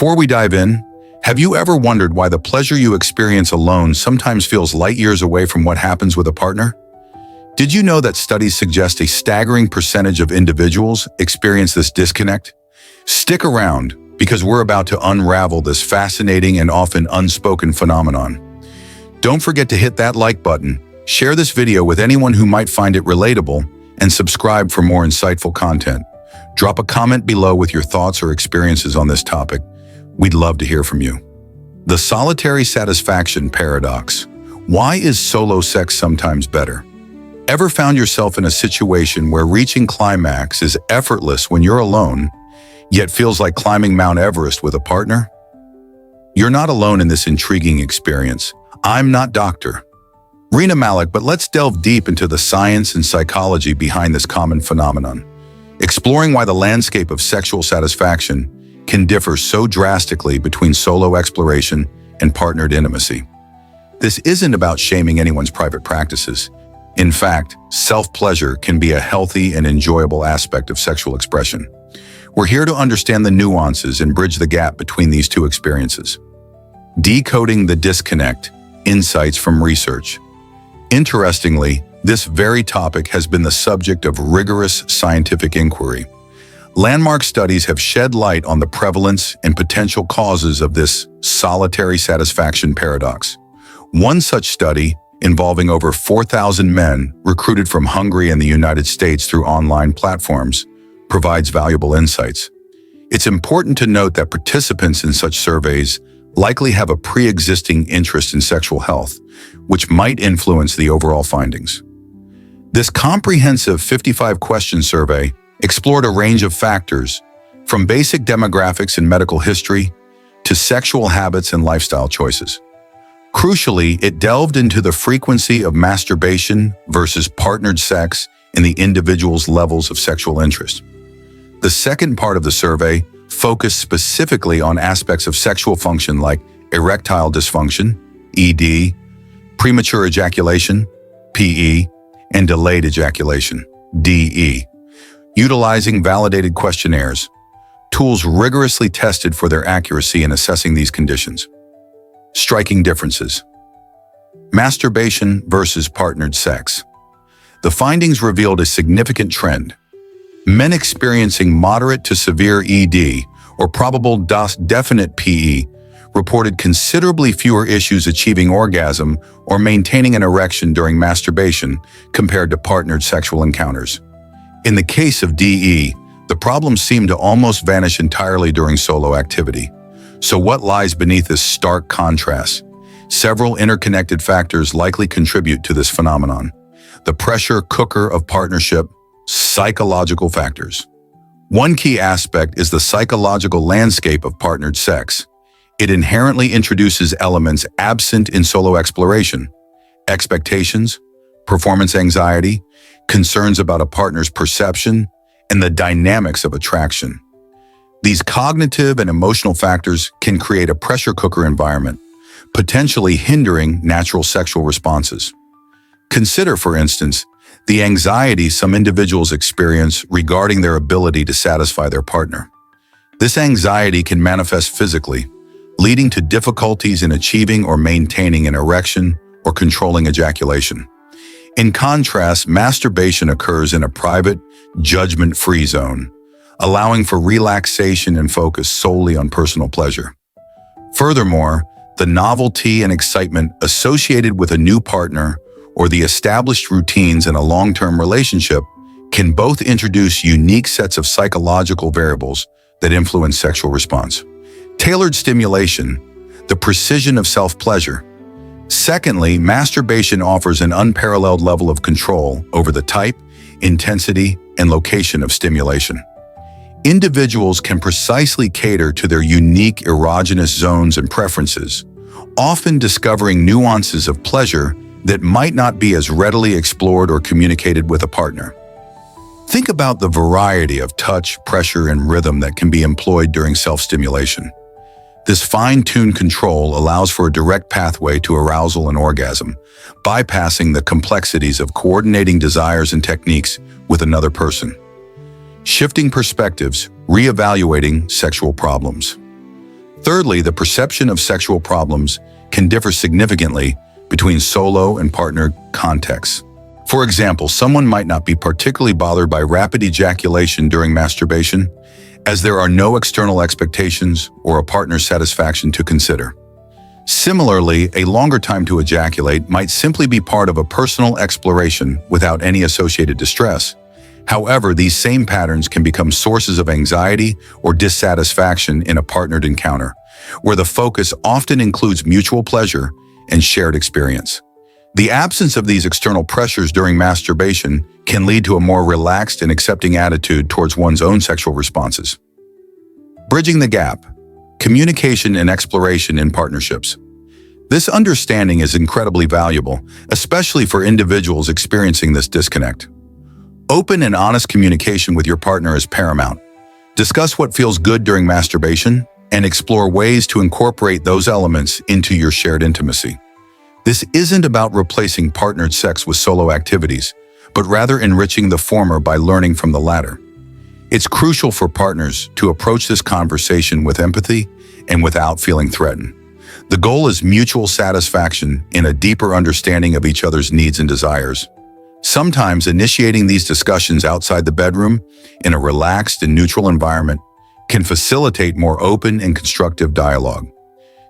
Before we dive in, have you ever wondered why the pleasure you experience alone sometimes feels light years away from what happens with a partner? Did you know that studies suggest a staggering percentage of individuals experience this disconnect? Stick around, because we're about to unravel this fascinating and often unspoken phenomenon. Don't forget to hit that like button, share this video with anyone who might find it relatable, and subscribe for more insightful content. Drop a comment below with your thoughts or experiences on this topic. We'd love to hear from you. The solitary satisfaction paradox. Why is solo sex sometimes better? Ever found yourself in a situation where reaching climax is effortless when you're alone, yet feels like climbing Mount Everest with a partner? You're not alone in this intriguing experience. I'm not Dr. Rina Malik, but let's delve deep into the science and psychology behind this common phenomenon, exploring why the landscape of sexual satisfaction can differ so drastically between solo exploration and partnered intimacy. This isn't about shaming anyone's private practices. In fact, self-pleasure can be a healthy and enjoyable aspect of sexual expression. We're here to understand the nuances and bridge the gap between these two experiences. Decoding the disconnect. Insights from research. Interestingly, this very topic has been the subject of rigorous scientific inquiry. Landmark studies have shed light on the prevalence and potential causes of this solitary satisfaction paradox. One such study, involving over 4,000 men recruited from Hungary and the United States through online platforms, provides valuable insights. It's important to note that participants in such surveys likely have a pre-existing interest in sexual health, which might influence the overall findings. This comprehensive 55-question survey explored a range of factors, from basic demographics and medical history to sexual habits and lifestyle choices. Crucially, it delved into the frequency of masturbation versus partnered sex and the individual's levels of sexual interest. The second part of the survey focused specifically on aspects of sexual function like erectile dysfunction, ED, premature ejaculation, PE, and delayed ejaculation, DE. Utilizing validated questionnaires, tools rigorously tested for their accuracy in assessing these conditions. Striking differences. Masturbation versus partnered sex. The findings revealed a significant trend. Men experiencing moderate to severe ED or probable definite PE reported considerably fewer issues achieving orgasm or maintaining an erection during masturbation compared to partnered sexual encounters. In the case of DE, the problem seemed to almost vanish entirely during solo activity. So what lies beneath this stark contrast? Several interconnected factors likely contribute to this phenomenon. The pressure cooker of partnership. Psychological factors. One key aspect is the psychological landscape of partnered sex. It inherently introduces elements absent in solo exploration: expectations, performance anxiety, concerns about a partner's perception, and the dynamics of attraction. These cognitive and emotional factors can create a pressure cooker environment, potentially hindering natural sexual responses. Consider, for instance, the anxiety some individuals experience regarding their ability to satisfy their partner. This anxiety can manifest physically, leading to difficulties in achieving or maintaining an erection or controlling ejaculation. In contrast, masturbation occurs in a private, judgment-free zone, allowing for relaxation and focus solely on personal pleasure. Furthermore, the novelty and excitement associated with a new partner or the established routines in a long-term relationship can both introduce unique sets of psychological variables that influence sexual response. Tailored stimulation, the precision of self-pleasure. Secondly, masturbation offers an unparalleled level of control over the type, intensity, and location of stimulation. Individuals can precisely cater to their unique erogenous zones and preferences, often discovering nuances of pleasure that might not be as readily explored or communicated with a partner. Think about the variety of touch, pressure, and rhythm that can be employed during self-stimulation. This fine-tuned control allows for a direct pathway to arousal and orgasm, bypassing the complexities of coordinating desires and techniques with another person. Shifting perspectives, reevaluating sexual problems. Thirdly, the perception of sexual problems can differ significantly between solo and partner contexts. For example, someone might not be particularly bothered by rapid ejaculation during masturbation, as there are no external expectations or a partner's satisfaction to consider. Similarly, a longer time to ejaculate might simply be part of a personal exploration without any associated distress. However, these same patterns can become sources of anxiety or dissatisfaction in a partnered encounter, where the focus often includes mutual pleasure and shared experience. The absence of these external pressures during masturbation can lead to a more relaxed and accepting attitude towards one's own sexual responses. Bridging the gap. Communication and exploration in partnerships. This understanding is incredibly valuable, especially for individuals experiencing this disconnect. Open and honest communication with your partner is paramount. Discuss what feels good during masturbation and explore ways to incorporate those elements into your shared intimacy. This isn't about replacing partnered sex with solo activities, but rather enriching the former by learning from the latter. It's crucial for partners to approach this conversation with empathy and without feeling threatened. The goal is mutual satisfaction in a deeper understanding of each other's needs and desires. Sometimes initiating these discussions outside the bedroom in a relaxed and neutral environment can facilitate more open and constructive dialogue.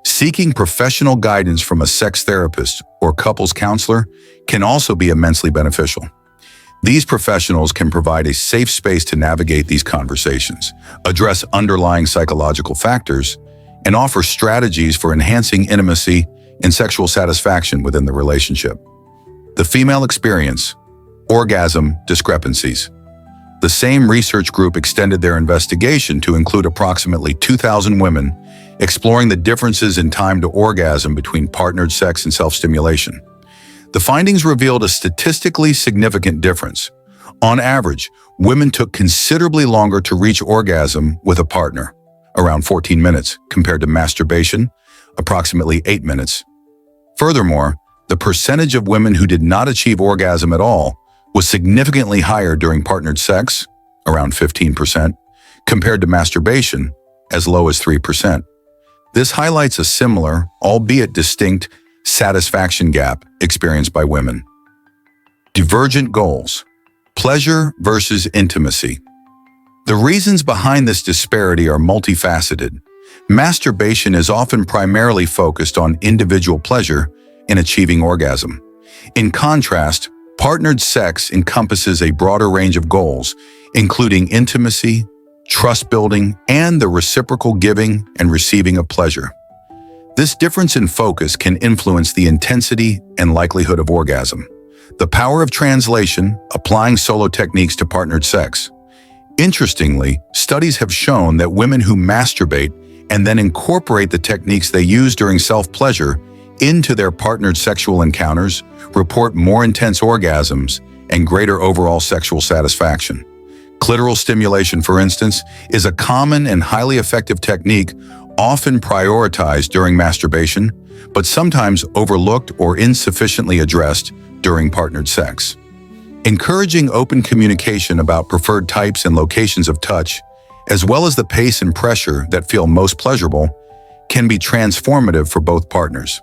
Seeking professional guidance from a sex therapist or couples counselor can also be immensely beneficial. These professionals can provide a safe space to navigate these conversations, address underlying psychological factors, and offer strategies for enhancing intimacy and sexual satisfaction within the relationship. The female experience. Orgasm discrepancies. The same research group extended their investigation to include approximately 2,000 women, exploring the differences in time to orgasm between partnered sex and self-stimulation. The findings revealed a statistically significant difference. On average, women took considerably longer to reach orgasm with a partner, around 14 minutes, compared to masturbation, approximately 8 minutes. Furthermore, the percentage of women who did not achieve orgasm at all was significantly higher during partnered sex, around 15%, compared to masturbation, as low as 3%. This highlights a similar, albeit distinct, satisfaction gap experienced by women. Divergent goals. Pleasure versus intimacy. The reasons behind this disparity are multifaceted. Masturbation is often primarily focused on individual pleasure in achieving orgasm. In contrast, partnered sex encompasses a broader range of goals, including intimacy, trust building, and the reciprocal giving and receiving of pleasure. This difference in focus can influence the intensity and likelihood of orgasm. The power of translation, applying solo techniques to partnered sex. Interestingly, studies have shown that women who masturbate and then incorporate the techniques they use during self-pleasure into their partnered sexual encounters report more intense orgasms and greater overall sexual satisfaction. Clitoral stimulation, for instance, is a common and highly effective technique often prioritized during masturbation, but sometimes overlooked or insufficiently addressed during partnered sex. Encouraging open communication about preferred types and locations of touch, as well as the pace and pressure that feel most pleasurable, can be transformative for both partners.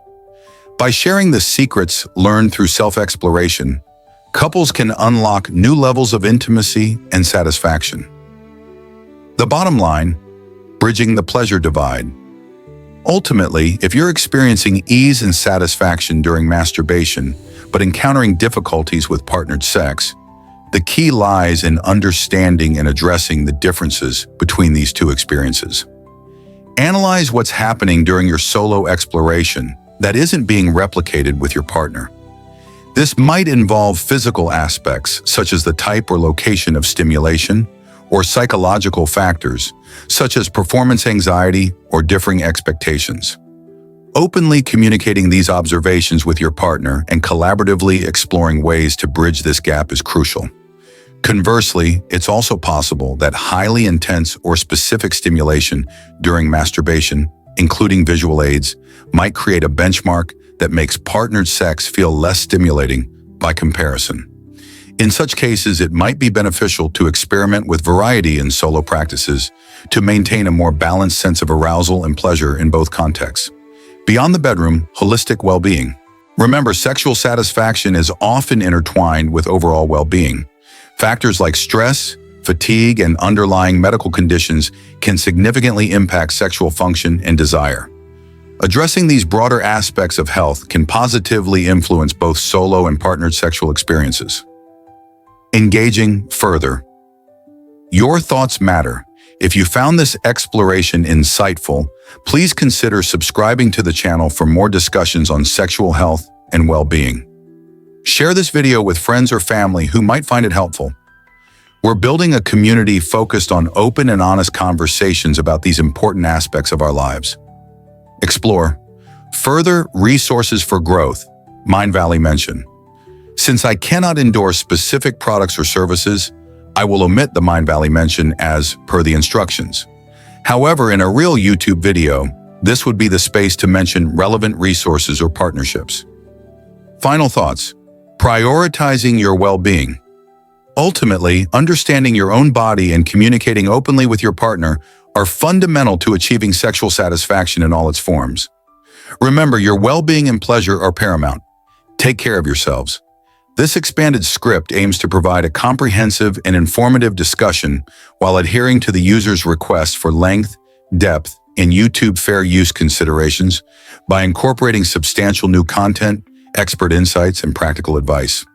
By sharing the secrets learned through self-exploration, couples can unlock new levels of intimacy and satisfaction. The bottom line, bridging the pleasure divide. Ultimately, if you're experiencing ease and satisfaction during masturbation, but encountering difficulties with partnered sex, the key lies in understanding and addressing the differences between these two experiences. Analyze what's happening during your solo exploration that isn't being replicated with your partner. This might involve physical aspects, such as the type or location of stimulation, or psychological factors, such as performance anxiety or differing expectations. Openly communicating these observations with your partner and collaboratively exploring ways to bridge this gap is crucial. Conversely, it's also possible that highly intense or specific stimulation during masturbation, including visual aids, might create a benchmark that makes partnered sex feel less stimulating by comparison. In such cases, it might be beneficial to experiment with variety in solo practices to maintain a more balanced sense of arousal and pleasure in both contexts. Beyond the bedroom, holistic well-being. Remember, sexual satisfaction is often intertwined with overall well-being. Factors like stress, fatigue, and underlying medical conditions can significantly impact sexual function and desire. Addressing these broader aspects of health can positively influence both solo and partnered sexual experiences. Engaging further. Your thoughts matter. If you found this exploration insightful, please consider subscribing to the channel for more discussions on sexual health and well-being. Share this video with friends or family who might find it helpful. We're building a community focused on open and honest conversations about these important aspects of our lives. Explore. Further resources for growth. Mindvalley mention. Since I cannot endorse specific products or services, I will omit the Mindvalley mention as per the instructions. However, in a real YouTube video, this would be the space to mention relevant resources or partnerships. Final thoughts. Prioritizing your well-being. Ultimately, understanding your own body and communicating openly with your partner are fundamental to achieving sexual satisfaction in all its forms. Remember, your well-being and pleasure are paramount. Take care of yourselves. This expanded script aims to provide a comprehensive and informative discussion while adhering to the user's request for length, depth, and YouTube fair use considerations by incorporating substantial new content, expert insights, and practical advice.